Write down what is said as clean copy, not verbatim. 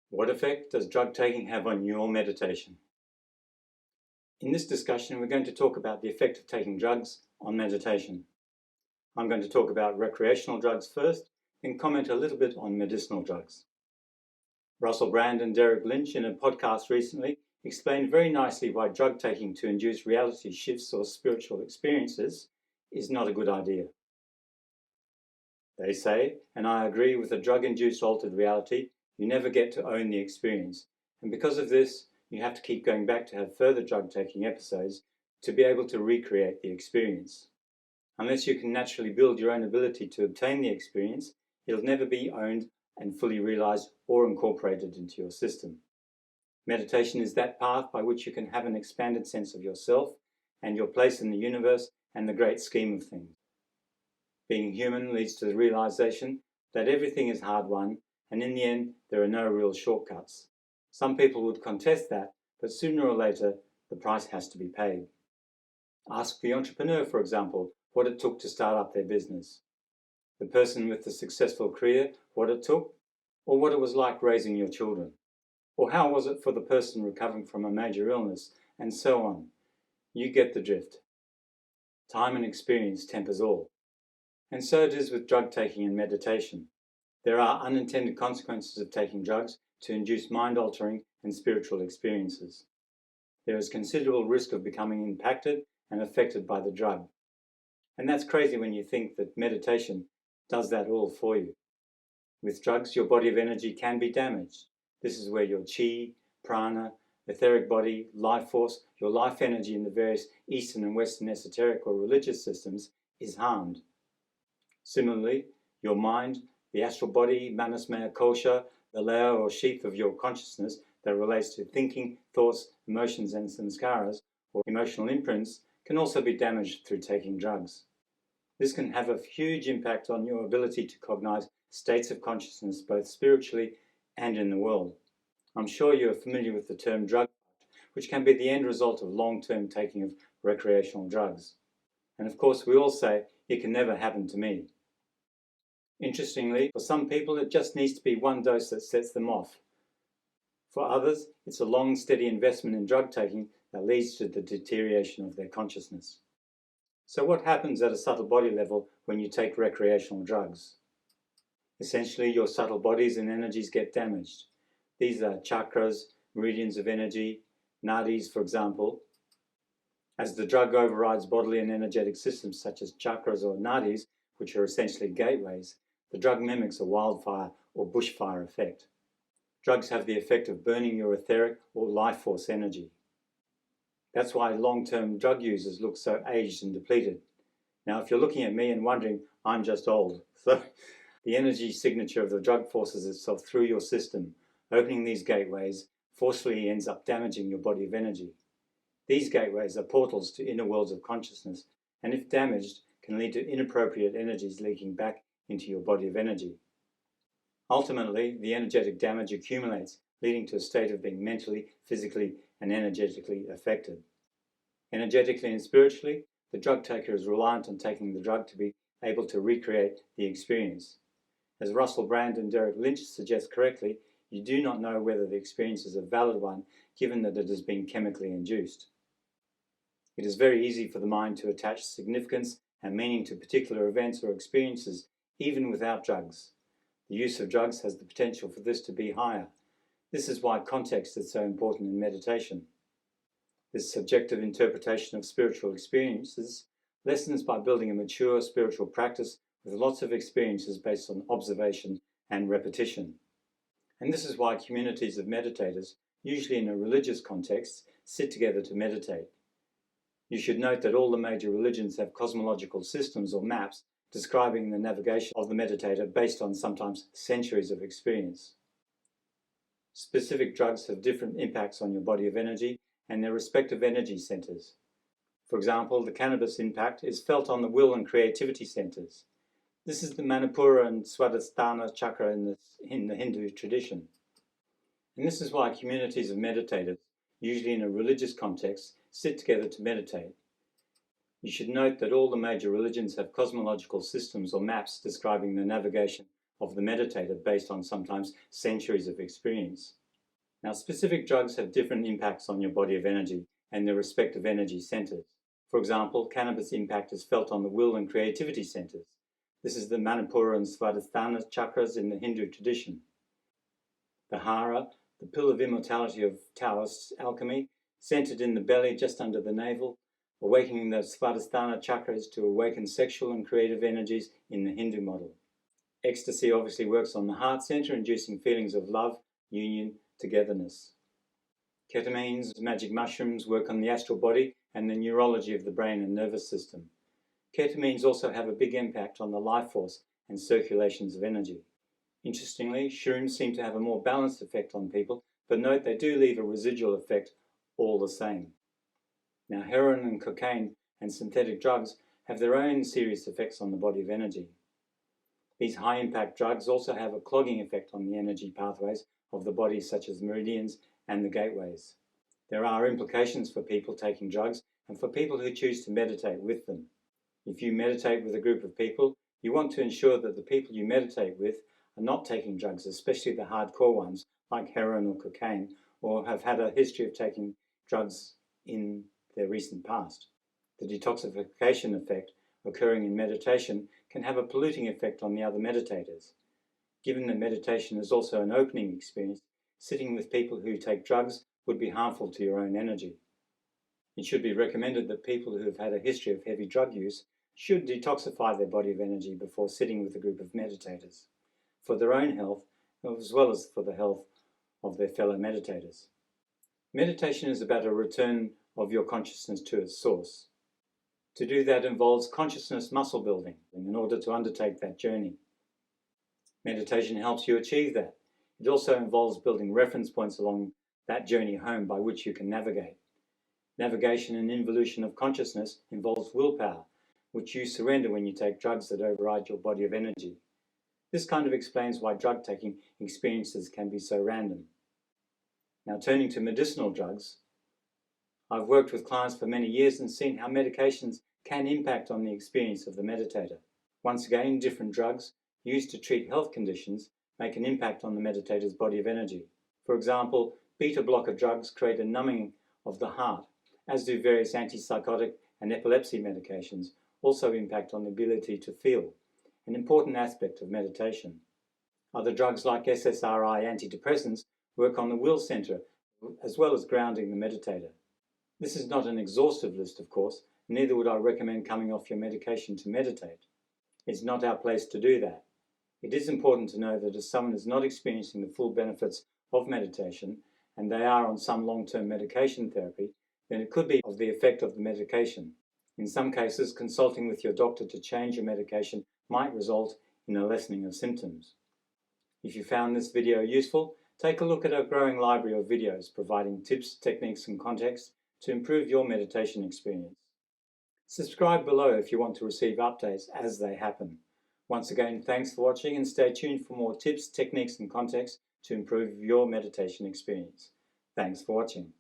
What effect does drug taking have on your meditation? In this discussion, we're going to talk about the effect of taking drugs on meditation. I'm going to talk about recreational drugs first, then comment a little bit on medicinal drugs. Russell Brand and Derek Lynch, in a podcast recently, explained very nicely why drug taking to induce reality shifts or spiritual experiences is not a good idea. They say, and I agree, with a drug-induced altered reality, you never get to own the experience, and because of this, you have to keep going back to have further drug-taking episodes to be able to recreate the experience. Unless you can naturally build your own ability to obtain the experience, it'll never be owned and fully realized or incorporated into your system. Meditation is that path by which you can have an expanded sense of yourself and your place in the universe and the great scheme of things. Being human leads to the realization that everything is hard-won, and in the end, there are no real shortcuts. Some people would contest that, but sooner or later, the price has to be paid. Ask the entrepreneur, for example, what it took to start up their business. The person with the successful career, what it took, or what it was like raising your children. Or how was it for the person recovering from a major illness, and so on. You get the drift. Time and experience tempers all. And so it is with drug taking and meditation. There are unintended consequences of taking drugs to induce mind-altering and spiritual experiences. There is considerable risk of becoming impacted and affected by the drug. And that's crazy when you think that meditation does that all for you. With drugs, your body of energy can be damaged. This is where your chi, prana, etheric body, life force, your life energy in the various Eastern and Western esoteric or religious systems is harmed. Similarly, your mind, the astral body, manasmaya kosha, the layer or sheath of your consciousness that relates to thinking, thoughts, emotions and samskaras, or emotional imprints, can also be damaged through taking drugs. This can have a huge impact on your ability to cognize states of consciousness both spiritually and in the world. I'm sure you are familiar with the term drug, which can be the end result of long-term taking of recreational drugs. And of course, we all say, it can never happen to me. Interestingly, for some people, it just needs to be one dose that sets them off. For others, it's a long, steady investment in drug taking that leads to the deterioration of their consciousness. So what happens at a subtle body level when you take recreational drugs? Essentially, your subtle bodies and energies get damaged. These are chakras, meridians of energy, nadis, for example. As the drug overrides bodily and energetic systems such as chakras or nadis, which are essentially gateways, the drug mimics a wildfire or bushfire effect. Drugs have the effect of burning your etheric or life force energy. That's why long-term drug users look so aged and depleted. Now, if you're looking at me and wondering, I'm just old. So the energy signature of the drug forces itself through your system, opening these gateways forcefully ends up damaging your body of energy. These gateways are portals to inner worlds of consciousness, and if damaged, can lead to inappropriate energies leaking back into your body of energy. Ultimately, the energetic damage accumulates, leading to a state of being mentally, physically, and energetically affected. Energetically and spiritually, the drug taker is reliant on taking the drug to be able to recreate the experience. As Russell Brand and Derek Lynch suggest correctly, you do not know whether the experience is a valid one, given that it has been chemically induced. It is very easy for the mind to attach significance and meaning to particular events or experiences, even without drugs. The use of drugs has the potential for this to be higher. This is why context is so important in meditation. This subjective interpretation of spiritual experiences lessens by building a mature spiritual practice with lots of experiences based on observation and repetition. And this is why communities of meditators, usually in a religious context, sit together to meditate. You should note that all the major religions have cosmological systems or maps describing the navigation of the meditator based on sometimes centuries of experience. Specific drugs have different impacts on your body of energy and their respective energy centers. For example, the cannabis impact is felt on the will and creativity centers. This is the Manipura and Swadhisthana chakra in the Hindu tradition. And this is why communities of meditators, usually in a religious context, sit together to meditate. You should note that all the major religions have cosmological systems or maps describing the navigation of the meditator based on sometimes centuries of experience. Now, specific drugs have different impacts on your body of energy and their respective energy centers. For example, cannabis' impact is felt on the will and creativity centers. This is the Manipura and Svadhisthana chakras in the Hindu tradition. The Hara, the pill of immortality of Taoist alchemy, centered in the belly just under the navel, awakening the Svadhisthana chakras to awaken sexual and creative energies in the Hindu model. Ecstasy obviously works on the heart center, inducing feelings of love, union, togetherness. Ketamines, magic mushrooms, work on the astral body and the neurology of the brain and nervous system. Ketamines also have a big impact on the life force and circulations of energy. Interestingly, shrooms seem to have a more balanced effect on people, but note they do leave a residual effect all the same. Now, heroin and cocaine and synthetic drugs have their own serious effects on the body of energy. These high-impact drugs also have a clogging effect on the energy pathways of the body, such as meridians and the gateways. There are implications for people taking drugs and for people who choose to meditate with them. If you meditate with a group of people, you want to ensure that the people you meditate with are not taking drugs, especially the hardcore ones like heroin or cocaine, or have had a history of taking drugs in their recent past. The detoxification effect occurring in meditation can have a polluting effect on the other meditators. Given that meditation is also an opening experience, sitting with people who take drugs would be harmful to your own energy. It should be recommended that people who have had a history of heavy drug use should detoxify their body of energy before sitting with a group of meditators, for their own health as well as for the health of their fellow meditators. Meditation is about a return of your consciousness to its source. To do that involves consciousness muscle building in order to undertake that journey. Meditation helps you achieve that. It also involves building reference points along that journey home by which you can navigate. Navigation and involution of consciousness involves willpower, which you surrender when you take drugs that override your body of energy. This kind of explains why drug-taking experiences can be so random. Now, turning to medicinal drugs, I've worked with clients for many years and seen how medications can impact on the experience of the meditator. Once again, different drugs used to treat health conditions make an impact on the meditator's body of energy. For example, beta blocker drugs create a numbing of the heart, as do various antipsychotic and epilepsy medications also impact on the ability to feel, an important aspect of meditation. Other drugs like SSRI antidepressants work on the will center as well as grounding the meditator. This is not an exhaustive list, of course, neither would I recommend coming off your medication to meditate. It's not our place to do that. It is important to know that if someone is not experiencing the full benefits of meditation and they are on some long-term medication therapy, then it could be of the effect of the medication. In some cases, consulting with your doctor to change your medication might result in a lessening of symptoms. If you found this video useful, take a look at our growing library of videos providing tips, techniques and context to improve your meditation experience. Subscribe below if you want to receive updates as they happen. Once again, thanks for watching and stay tuned for more tips, techniques and context to improve your meditation experience. Thanks for watching.